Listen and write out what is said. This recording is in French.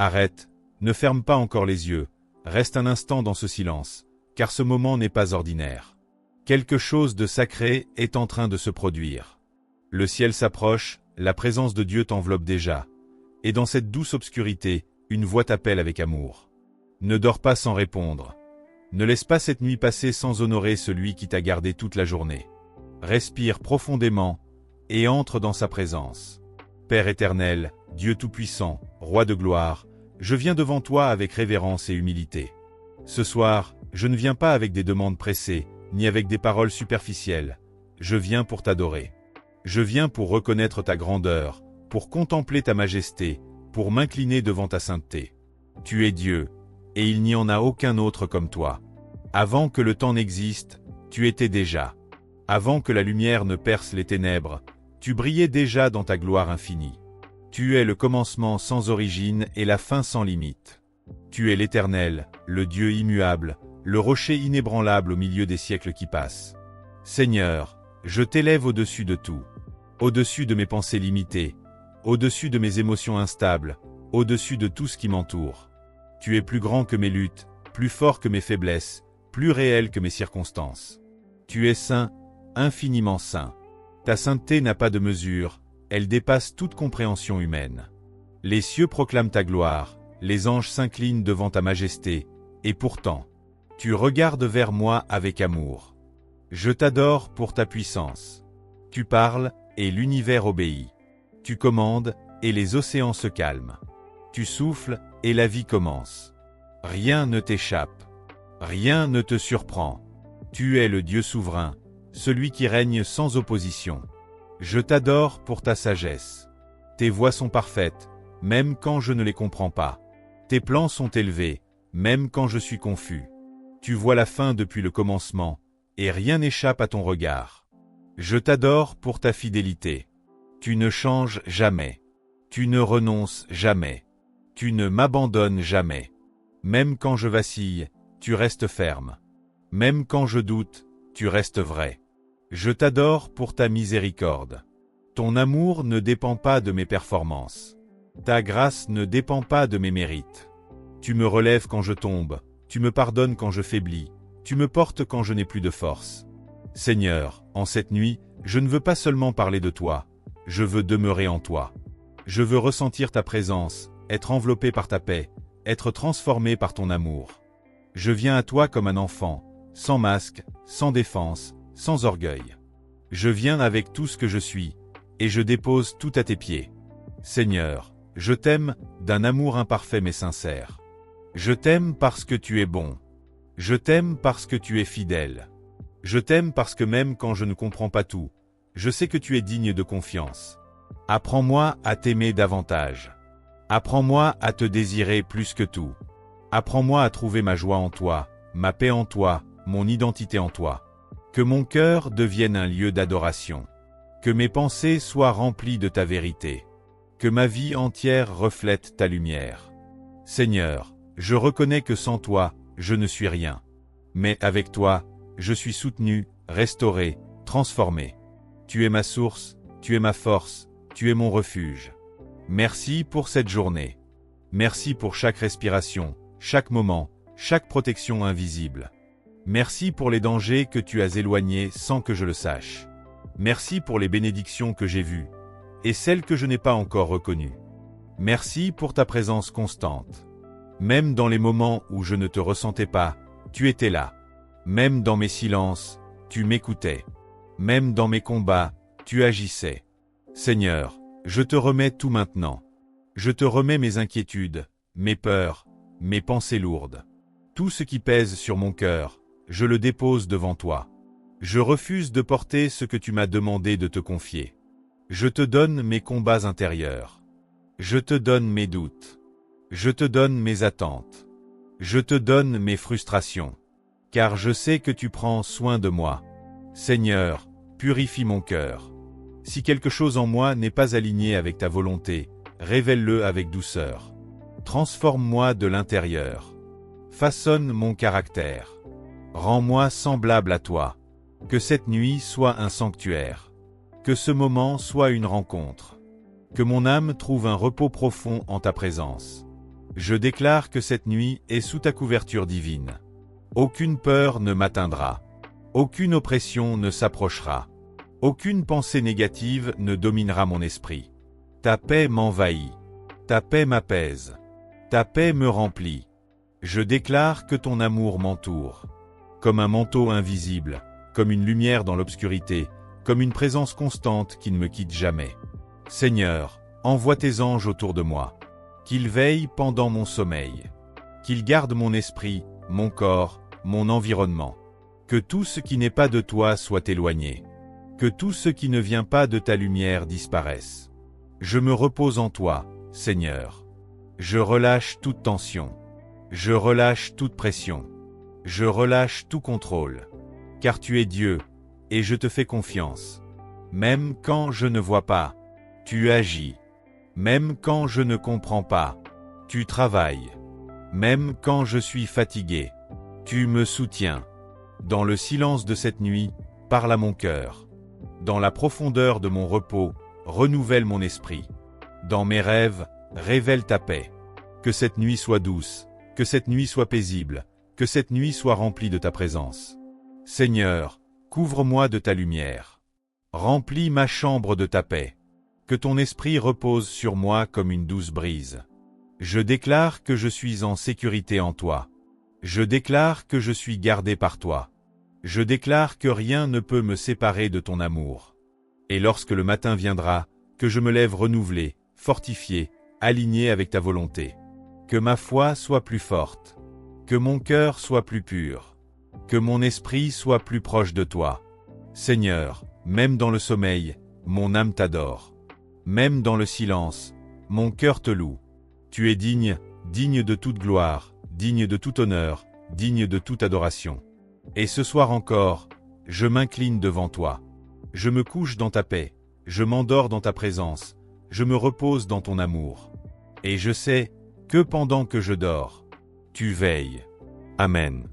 Arrête, ne ferme pas encore les yeux, reste un instant dans ce silence, car ce moment n'est pas ordinaire. Quelque chose de sacré est en train de se produire. Le ciel s'approche, la présence de Dieu t'enveloppe déjà, et dans cette douce obscurité, une voix t'appelle avec amour. Ne dors pas sans répondre. Ne laisse pas cette nuit passer sans honorer celui qui t'a gardé toute la journée. Respire profondément et entre dans sa présence. Père éternel, Dieu tout-puissant, Roi de gloire, je viens devant toi avec révérence et humilité. Ce soir, je ne viens pas avec des demandes pressées, ni avec des paroles superficielles. Je viens pour t'adorer. Je viens pour reconnaître ta grandeur, pour contempler ta majesté, pour m'incliner devant ta sainteté. Tu es Dieu, et il n'y en a aucun autre comme toi. Avant que le temps n'existe, tu étais déjà. Avant que la lumière ne perce les ténèbres, tu brillais déjà dans ta gloire infinie. Tu es le commencement sans origine et la fin sans limite. Tu es l'Éternel, le Dieu immuable, le rocher inébranlable au milieu des siècles qui passent. Seigneur, je t'élève au-dessus de tout, au-dessus de mes pensées limitées, au-dessus de mes émotions instables, au-dessus de tout ce qui m'entoure. Tu es plus grand que mes luttes, plus fort que mes faiblesses, plus réel que mes circonstances. Tu es saint, infiniment saint. Ta sainteté n'a pas de mesure, elle dépasse toute compréhension humaine. Les cieux proclament ta gloire, les anges s'inclinent devant ta majesté, et pourtant, tu regardes vers moi avec amour. Je t'adore pour ta puissance. Tu parles, et l'univers obéit. Tu commandes, et les océans se calment. Tu souffles, et la vie commence. Rien ne t'échappe. Rien ne te surprend. Tu es le Dieu souverain, celui qui règne sans opposition. Je t'adore pour ta sagesse. Tes voies sont parfaites, même quand je ne les comprends pas. Tes plans sont élevés, même quand je suis confus. Tu vois la fin depuis le commencement, et rien n'échappe à ton regard. Je t'adore pour ta fidélité. Tu ne changes jamais. Tu ne renonces jamais. Tu ne m'abandonnes jamais. Même quand je vacille, tu restes ferme. Même quand je doute, tu restes vrai. Je t'adore pour ta miséricorde. Ton amour ne dépend pas de mes performances. Ta grâce ne dépend pas de mes mérites. Tu me relèves quand je tombe, tu me pardonnes quand je faiblis, tu me portes quand je n'ai plus de force. Seigneur, en cette nuit, je ne veux pas seulement parler de toi, je veux demeurer en toi. Je veux ressentir ta présence, être enveloppé par ta paix, être transformé par ton amour. Je viens à toi comme un enfant, sans masque, sans défense, sans orgueil. Je viens avec tout ce que je suis, et je dépose tout à tes pieds. Seigneur, je t'aime d'un amour imparfait mais sincère. Je t'aime parce que tu es bon. Je t'aime parce que tu es fidèle. Je t'aime parce que même quand je ne comprends pas tout, je sais que tu es digne de confiance. Apprends-moi à t'aimer davantage. Apprends-moi à te désirer plus que tout. Apprends-moi à trouver ma joie en toi, ma paix en toi, mon identité en toi. Que mon cœur devienne un lieu d'adoration. Que mes pensées soient remplies de ta vérité. Que ma vie entière reflète ta lumière. Seigneur, je reconnais que sans toi, je ne suis rien. Mais avec toi, je suis soutenu, restauré, transformé. Tu es ma source, tu es ma force, tu es mon refuge. Merci pour cette journée. Merci pour chaque respiration, chaque moment, chaque protection invisible. Merci pour les dangers que tu as éloignés sans que je le sache. Merci pour les bénédictions que j'ai vues, et celles que je n'ai pas encore reconnues. Merci pour ta présence constante. Même dans les moments où je ne te ressentais pas, tu étais là. Même dans mes silences, tu m'écoutais. Même dans mes combats, tu agissais. Seigneur, je te remets tout maintenant. Je te remets mes inquiétudes, mes peurs, mes pensées lourdes. Tout ce qui pèse sur mon cœur, je le dépose devant toi. Je refuse de porter ce que tu m'as demandé de te confier. Je te donne mes combats intérieurs. Je te donne mes doutes. Je te donne mes attentes. Je te donne mes frustrations. Car je sais que tu prends soin de moi. Seigneur, purifie mon cœur. Si quelque chose en moi n'est pas aligné avec ta volonté, révèle-le avec douceur. Transforme-moi de l'intérieur. Façonne mon caractère. Rends-moi semblable à toi. Que cette nuit soit un sanctuaire. Que ce moment soit une rencontre. Que mon âme trouve un repos profond en ta présence. Je déclare que cette nuit est sous ta couverture divine. Aucune peur ne m'atteindra. Aucune oppression ne s'approchera. Aucune pensée négative ne dominera mon esprit. Ta paix m'envahit. Ta paix m'apaise. Ta paix me remplit. Je déclare que ton amour m'entoure. Comme un manteau invisible, comme une lumière dans l'obscurité, comme une présence constante qui ne me quitte jamais. Seigneur, envoie tes anges autour de moi. Qu'ils veillent pendant mon sommeil. Qu'ils gardent mon esprit, mon corps, mon environnement. Que tout ce qui n'est pas de toi soit éloigné. Que tout ce qui ne vient pas de ta lumière disparaisse. Je me repose en toi, Seigneur. Je relâche toute tension. Je relâche toute pression. Je relâche tout contrôle. Car tu es Dieu, et je te fais confiance. Même quand je ne vois pas, tu agis. Même quand je ne comprends pas, tu travailles. Même quand je suis fatigué, tu me soutiens. Dans le silence de cette nuit, parle à mon cœur. Dans la profondeur de mon repos, renouvelle mon esprit. Dans mes rêves, révèle ta paix. Que cette nuit soit douce, que cette nuit soit paisible, que cette nuit soit remplie de ta présence. Seigneur, couvre-moi de ta lumière. Remplis ma chambre de ta paix. Que ton esprit repose sur moi comme une douce brise. Je déclare que je suis en sécurité en toi. Je déclare que je suis gardé par toi. Je déclare que rien ne peut me séparer de ton amour. Et lorsque le matin viendra, que je me lève renouvelé, fortifié, aligné avec ta volonté. Que ma foi soit plus forte. Que mon cœur soit plus pur. Que mon esprit soit plus proche de toi. Seigneur, même dans le sommeil, mon âme t'adore. Même dans le silence, mon cœur te loue. Tu es digne, digne de toute gloire, digne de tout honneur, digne de toute adoration. Et ce soir encore, je m'incline devant toi. Je me couche dans ta paix, je m'endors dans ta présence, je me repose dans ton amour. Et je sais que pendant que je dors, tu veilles. Amen.